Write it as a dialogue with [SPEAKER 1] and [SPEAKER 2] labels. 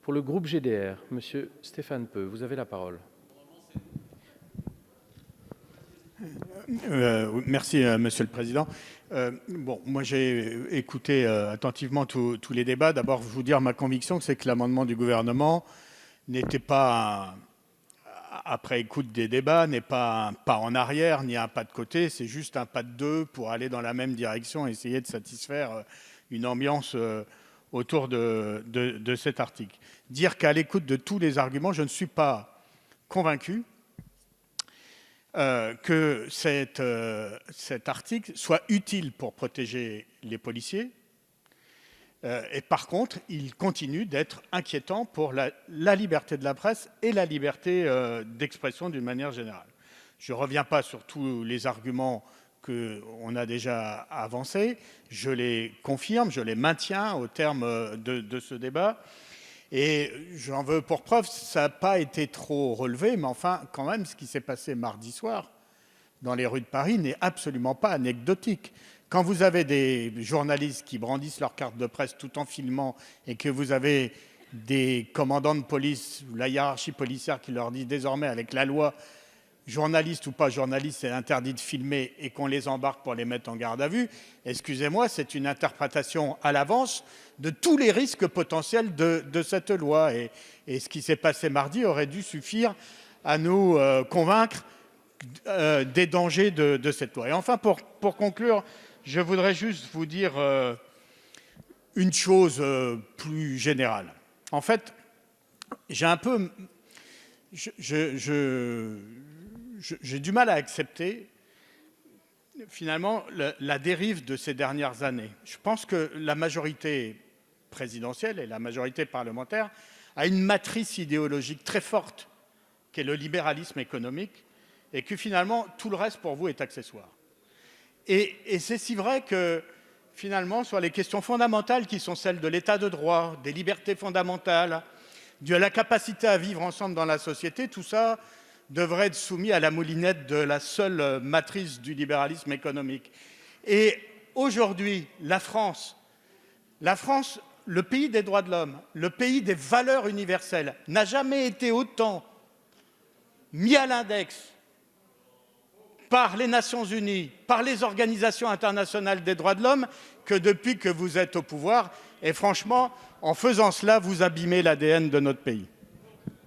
[SPEAKER 1] Pour le groupe GDR, Monsieur Stéphane Peu, vous avez la parole.
[SPEAKER 2] Merci, Monsieur le Président. Moi, j'ai écouté attentivement tous les débats. D'abord, vous dire ma conviction, c'est que l'amendement du gouvernement n'était pas, après écoute des débats, n'est pas un pas en arrière ni un pas de côté. C'est juste un pas de deux pour aller dans la même direction, essayer de satisfaire une ambiance autour de cet article. Dire qu'à l'écoute de tous les arguments, je ne suis pas convaincu que cet article soit utile pour protéger les policiers. Et par contre, il continue d'être inquiétant pour la liberté de la presse et la liberté d'expression d'une manière générale. Je ne reviens pas sur tous les arguments qu'on a déjà avancés. Je les confirme, je les maintiens au terme de ce débat. Et j'en veux pour preuve, ça n'a pas été trop relevé, mais enfin, quand même, ce qui s'est passé mardi soir dans les rues de Paris n'est absolument pas anecdotique. Quand vous avez des journalistes qui brandissent leur carte de presse tout en filmant et que vous avez des commandants de police ou la hiérarchie policière qui leur dit désormais avec la loi, journaliste ou pas journaliste, c'est interdit de filmer et qu'on les embarque pour les mettre en garde à vue, excusez-moi, c'est une interprétation à l'avance de tous les risques potentiels de cette loi. Et ce qui s'est passé mardi aurait dû suffire à nous convaincre des dangers de cette loi. Et enfin, pour conclure, je voudrais juste vous dire une chose plus générale. En fait, j'ai un peu... J'ai du mal à accepter finalement la dérive de ces dernières années. Je pense que la majorité présidentielle et la majorité parlementaire a une matrice idéologique très forte qu'est le libéralisme économique et que finalement tout le reste pour vous est accessoire. Et c'est si vrai que finalement sur les questions fondamentales qui sont celles de l'état de droit, des libertés fondamentales, de la capacité à vivre ensemble dans la société, tout ça devrait être soumis à la moulinette de la seule matrice du libéralisme économique. Et aujourd'hui, la France, le pays des droits de l'homme, le pays des valeurs universelles, n'a jamais été autant mis à l'index par les Nations Unies, par les organisations internationales des droits de l'homme, que depuis que vous êtes au pouvoir. Et franchement, en faisant cela, vous abîmez l'ADN de notre pays.